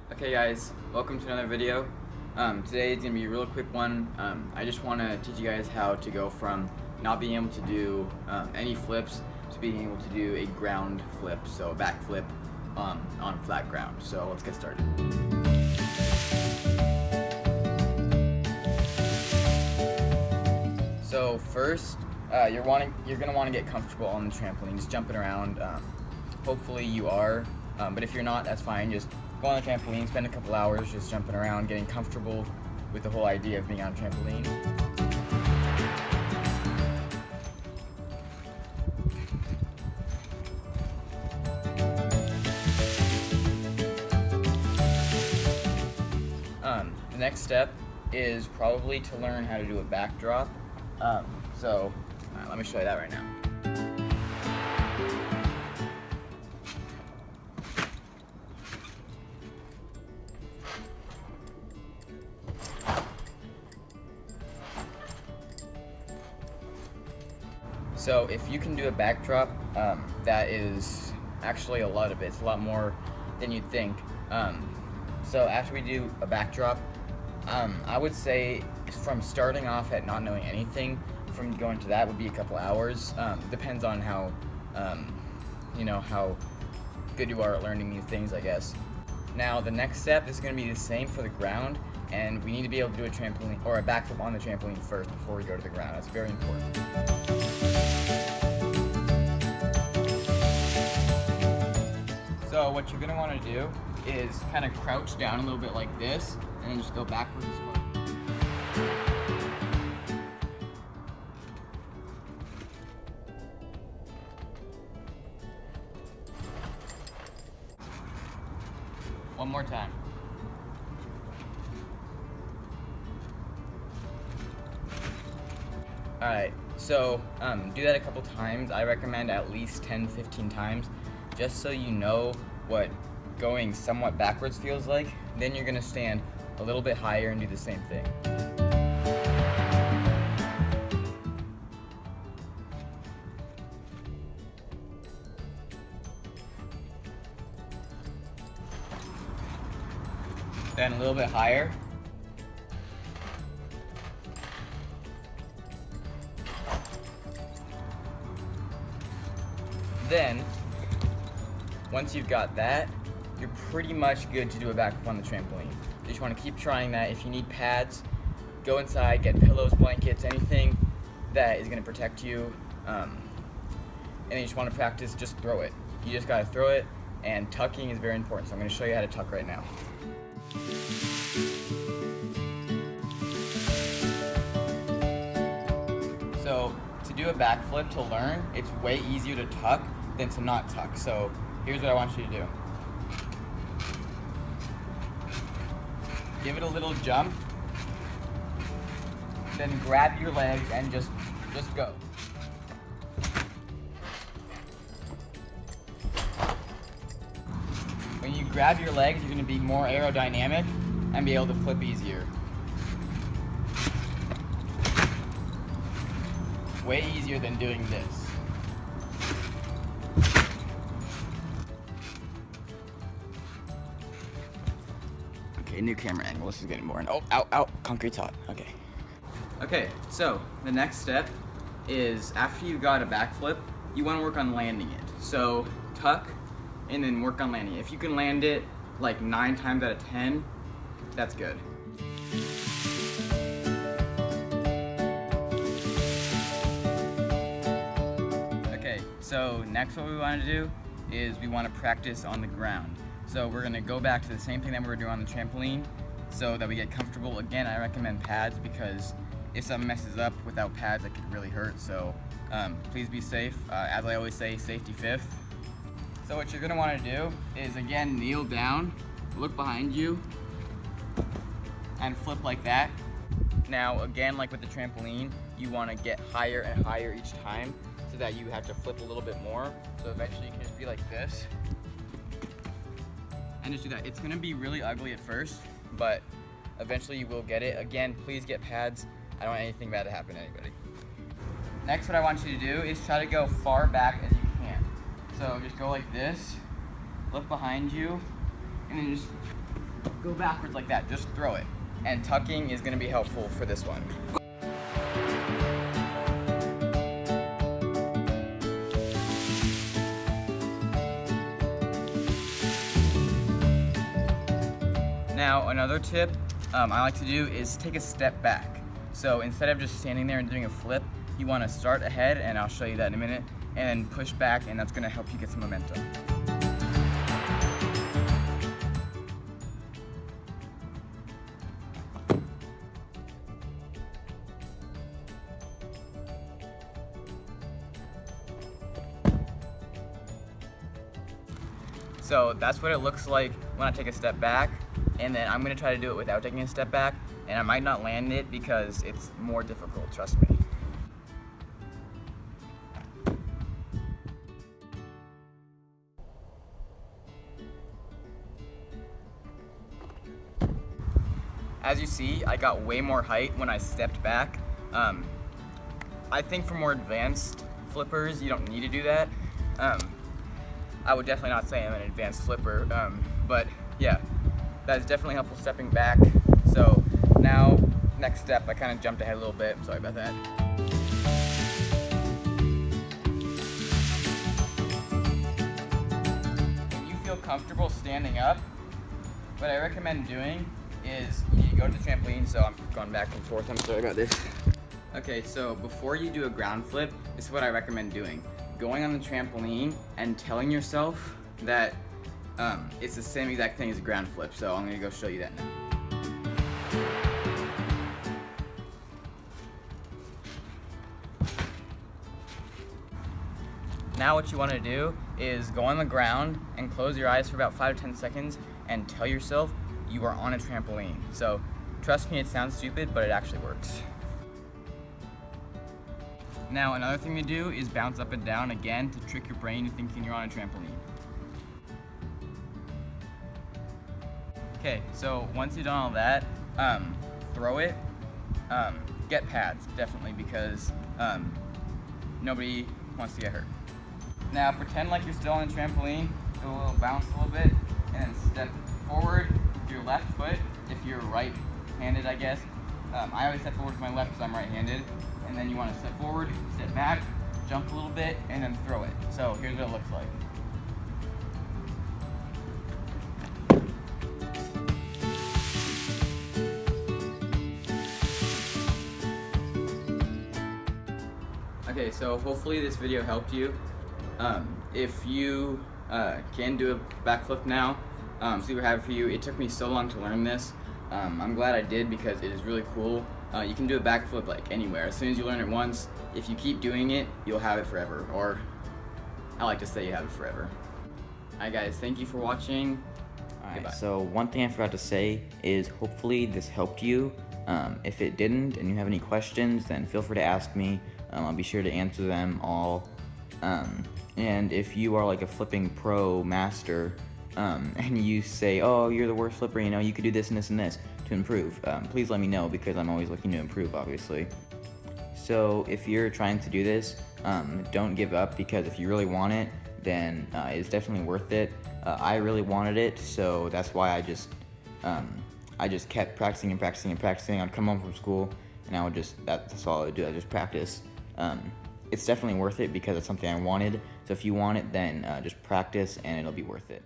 Okay guys, welcome to another video. Today is going to be a real quick one. I just want to teach you guys how to go from not being able to do any flips to being able to do a ground flip, so a back flip on flat ground. So let's get started. So first, you're going to want to get comfortable on the trampoline, just jumping around. Hopefully you are, but if you're not, that's fine. Just go on the trampoline, spend a couple hours just jumping around, getting comfortable with the whole idea of being on a trampoline. The next step is probably to learn how to do a backdrop. Let me show you that right now. So if you can do a backdrop, that is actually a lot of it. It's a lot more than you'd think. So after we do a backdrop, I would say from starting off at not knowing anything, from going to that would be a couple hours. Depends on how, how good you are at learning new things, I guess. Now the next step is going to be the same for the ground, and we need to be able to do a trampoline or a backflip on the trampoline first before we go to the ground. That's very important. So what you're going to want to do is kind of crouch down a little bit like this, and then just go backwards as far. One more time. Alright, so do that a couple times. I recommend at least 10-15 times, just so you know what going somewhat backwards feels like. Then you're going to stand a little bit higher and do the same thing. Then a little bit higher. Then, once you've got that, you're pretty much good to do a backflip on the trampoline. You just want to keep trying that. If you need pads, go inside, get pillows, blankets, anything that is going to protect you. And you just want to practice, just throw it. You just got to throw it, and tucking is very important. So I'm going to show you how to tuck right now. So to do a backflip, to learn, it's way easier to tuck than to not tuck. So here's what I want you to do. Give it a little jump, then grab your legs and just go. When you grab your legs, you're going to be more aerodynamic and be able to flip easier. Way easier than doing this. Okay, new camera angle. This is getting boring. Oh, ow, concrete's hot. Okay. Okay, so the next step is after you got a backflip, you want to work on landing it. So tuck and then work on landing it. If you can land it like 9 times out of 10, that's good. Okay, so next what we want to do is we want to practice on the ground. So we're going to go back to the same thing that we were doing on the trampoline so that we get comfortable. Again, I recommend pads because if something messes up without pads, it could really hurt. So please be safe. As I always say, safety fifth. So what you're going to want to do is, again, kneel down, look behind you, and flip like that. Now, again, like with the trampoline, you want to get higher and higher each time so that you have to flip a little bit more. So eventually you can just be like this. And just do that. It's going to be really ugly at first, but eventually you will get it. Again, please get pads. I don't want anything bad to happen to anybody. Next, what I want you to do is try to go far back as you can. So just go like this, look behind you, and then just go backwards like that, just throw it. And tucking is gonna be helpful for this one. Now, another tip I like to do is take a step back. So instead of just standing there and doing a flip, you want to start ahead, and I'll show you that in a minute, and then push back, and that's going to help you get some momentum. So that's what it looks like when I take a step back, and then I'm gonna try to do it without taking a step back, and I might not land it because it's more difficult, trust me. As you see, I got way more height when I stepped back. I think for more advanced flippers, you don't need to do that. I would definitely not say I'm an advanced flipper, but yeah, that is definitely helpful stepping back. So now, next step, I kind of jumped ahead a little bit, sorry about that. When you feel comfortable standing up, what I recommend doing is you go to the trampoline, so I'm going back and forth, I'm sorry about this. Okay, so before you do a ground flip, this is what I recommend doing. Going on the trampoline and telling yourself that it's the same exact thing as a ground flip. So I'm gonna go show you that now. Now what you wanna do is go on the ground and close your eyes for about 5 to 10 seconds and tell yourself you are on a trampoline. So trust me, it sounds stupid, but it actually works. Now, another thing to do is bounce up and down again to trick your brain into thinking you're on a trampoline. Okay, so once you've done all that, throw it. Get pads, definitely, because nobody wants to get hurt. Now, pretend like you're still on the trampoline, do a little bounce a little bit, and then step forward with your left foot, if you're right-handed, I guess. I always step forward with my left because I'm right-handed. And then you want to step forward, step back, jump a little bit, and then throw it. So here's what it looks like. Okay, so hopefully this video helped you. If you can do a backflip now, super happy for you. It took me so long to learn this. I'm glad I did because it is really cool. You can do a backflip like anywhere. As soon as you learn it once, if you keep doing it, you'll have it forever. Or I like to say you have it forever. Alright guys, thank you for watching. Alright, so one thing I forgot to say is hopefully this helped you. If it didn't and you have any questions, then feel free to ask me. I'll be sure to answer them all. And if you are like a flipping pro master, and you say, oh, you're the worst flipper, you know, you could do this and this and this to improve, please let me know because I'm always looking to improve, obviously. So if you're trying to do this, don't give up, because if you really want it, then it's definitely worth it. I really wanted it, so that's why I just kept practicing and practicing and practicing. I'd come home from school and I would that's all I would do, I just practice. It's definitely worth it because it's something I wanted. So if you want it, then just practice and it'll be worth it.